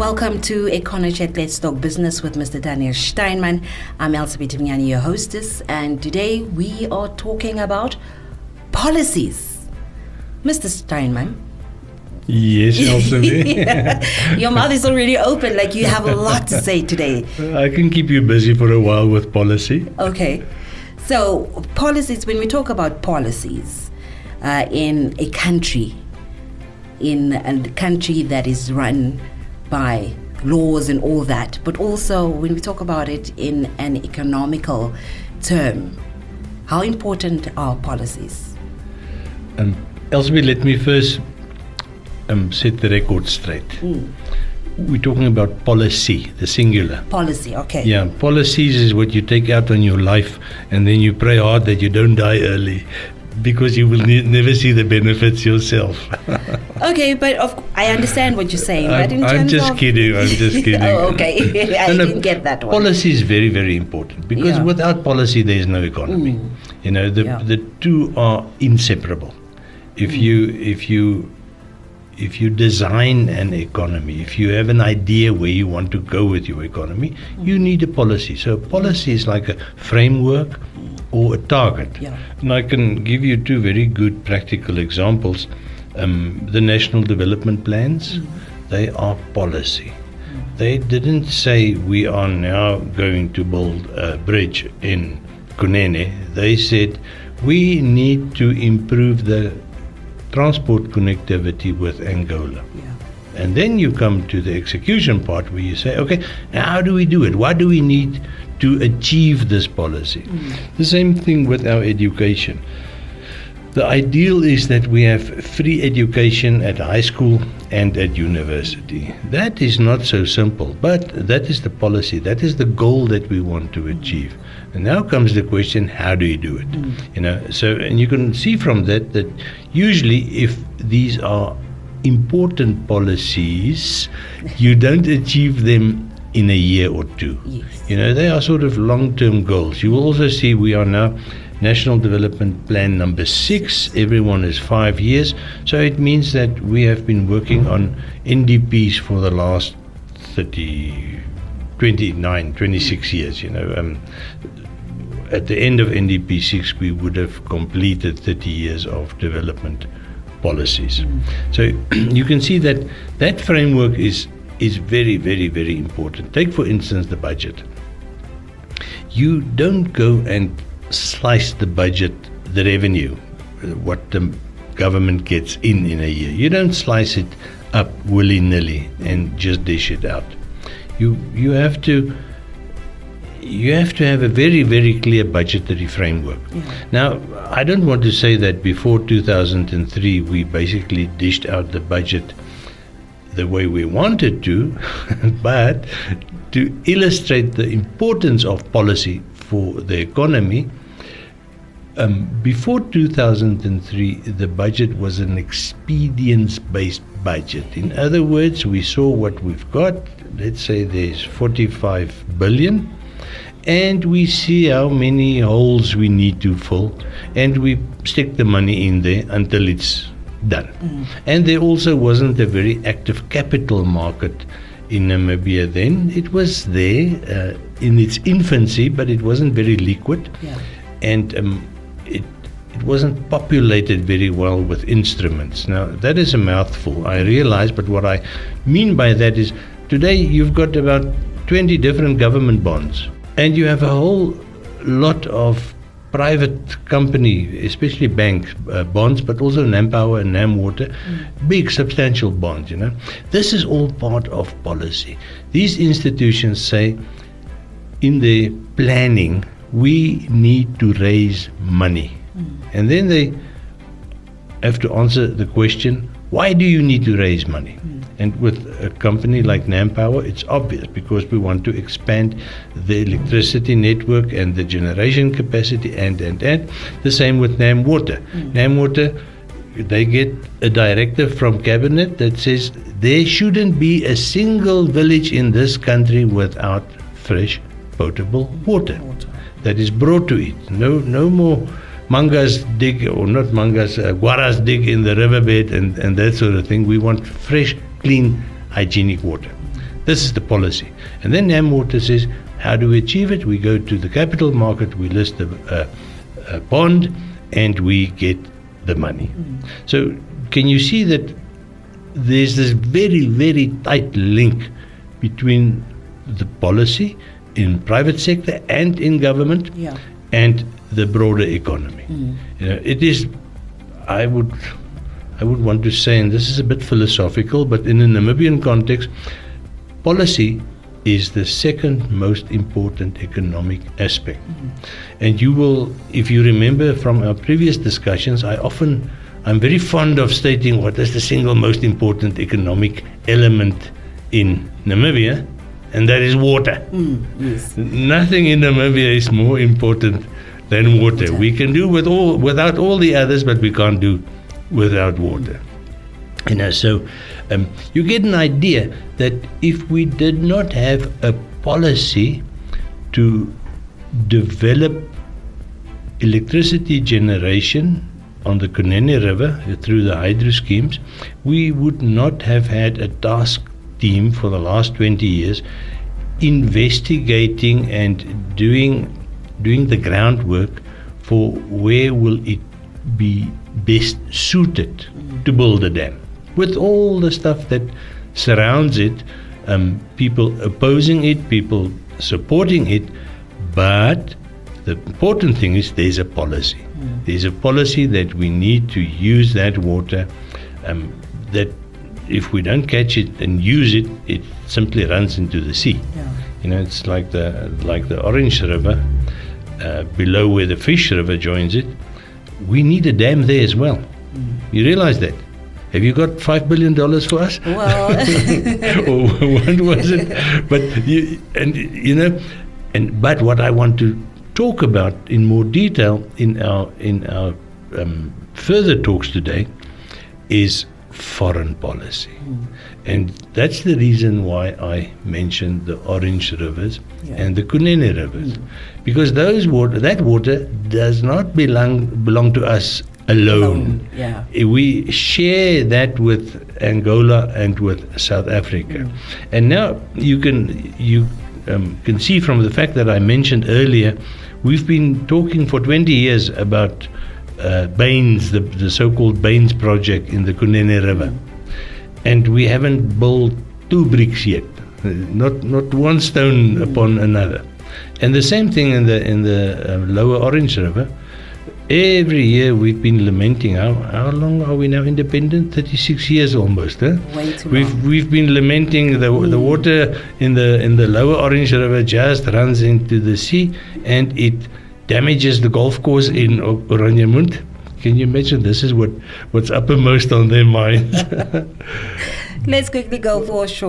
Welcome to EconoChat Let's Talk Business with Mr. Daniel Steinman. I'm Elspeth Mnyani, your hostess, and today we are talking about policies. Mr. Steinman. Yes, Elspeth. Yeah. Your mouth is already open, like you have a lot to say today. I can keep you busy for a while with policy. Okay. So, policies, when we talk about policies in a country, that is run by laws and all that, but also when we talk about it in an economical term, how important are policies? Elspeth, let me first set the record straight. We're talking about policy, the singular. Policy, okay. Yeah, policies is what you take out on your life, and then you pray hard that you don't die early, because you will never see the benefits yourself. Okay, but I understand what you're saying. But I'm just kidding. Oh, okay. I didn't get that one. Policy is very, very important, because without policy there is no economy. You know, the two are inseparable. If you design an economy, if you have an idea where you want to go with your economy, you need a policy. So a policy is like a framework or a target. Yeah. And I can give you two very good practical examples. The National Development Plans, they are policy. They didn't say we are now going to build a bridge in Kunene. They said we need to improve the transport connectivity with Angola. Yeah. And then you come to the execution part where you say, okay, now how do we do it? What do we need to achieve this policy? The same thing with our education. The ideal is that we have free education at high school and at university. That is not so simple, but that is the policy. That is the goal that we want to achieve. And now comes the question, how do you do it? You know, so, and you can see from that usually if these are important policies, you don't achieve them in a year or two. Yes. You know, they are sort of long-term goals. You will also see we are now National Development Plan number 6. Everyone is 5 years. So it means that we have been working on NDPs for the last 26 years, you know. At the end of NDP 6, we would have completed 30 years of development policies. So you can see that that framework is very, very, very important. Take, for instance, the budget. You don't go and slice the budget, the revenue, what the government gets in a year. You don't slice it up willy-nilly and just dish it out. You have to have a very, very clear budgetary framework. Now, I don't want to say that before 2003 we basically dished out the budget the way we wanted to, but to illustrate the importance of policy for the economy, before 2003 the budget was an expedience-based budget. In other words, we saw what we've got. Let's say there's 45 billion, and we see how many holes we need to fill, and we stick the money in there until it's done. And there also wasn't a very active capital market in Namibia then. It was there in its infancy, but it wasn't very liquid. And it wasn't populated very well with instruments. Now, that is a mouthful, I realize, but what I mean by that is today you've got about 20 different government bonds, and you have a whole lot of private company, especially bank bonds, but also NamPower and NamWater, big substantial bonds, you know. This is all part of policy. These institutions say in their planning, we need to raise money. And then they have to answer the question, why do you need to raise money? And with a company like NamPower, it's obvious, because we want to expand the electricity network and the generation capacity and. The same with NamWater. NamWater, they get a directive from Cabinet that says there shouldn't be a single village in this country without fresh potable water that is brought to it. No more mangas dig, or not mangas, guaras dig in the riverbed and that sort of thing. We want fresh, clean, hygienic water. This is the policy. And then NamWater says, how do we achieve it? We go to the capital market, we list a bond, and we get the money. So can you see that there's this very, very tight link between the policy in private sector and in government and the broader economy? You know, it is, I would want to say, and this is a bit philosophical, but in a Namibian context, policy is the second most important economic aspect. And you will, if you remember from our previous discussions, I'm very fond of stating what is the single most important economic element in Namibia, and that is water. Yes. Nothing in Namibia is more important than water. We can do without all the others, but we can't do without water. You know, so you get an idea that if we did not have a policy to develop electricity generation on the Kunene River through the hydro schemes, we would not have had a task team for the last 20 years investigating and doing the groundwork for where will it be best suited to build a dam. With all the stuff that surrounds it, people opposing it, people supporting it, but the important thing is there's a policy. There's a policy that we need to use that water, that if we don't catch it and use it, it simply runs into the sea. You know, it's like the Orange River, below where the Fish River joins it. We need a dam there as well. You realize that? Have you got $5 billion for us? Well, or what was it? But what I want to talk about in more detail in our further talks today is foreign policy. And that's the reason why I mentioned the Orange Rivers and the Kunene Rivers. Because that water does not belong to us alone. We share that with Angola and with South Africa. And now you can see from the fact that I mentioned earlier, we've been talking for 20 years about Baines, the so-called Baines project in the Kunene River. And we haven't built 2 bricks yet, not one stone upon another. And the same thing in the lower Orange River. Every year we've been lamenting how long are we now independent? 36 years almost. Huh? Way too long. We've been lamenting the water in the lower Orange River just runs into the sea and it damages the golf course in Oranjemund. Can you imagine? This is what's uppermost on their minds. Let's quickly go for a short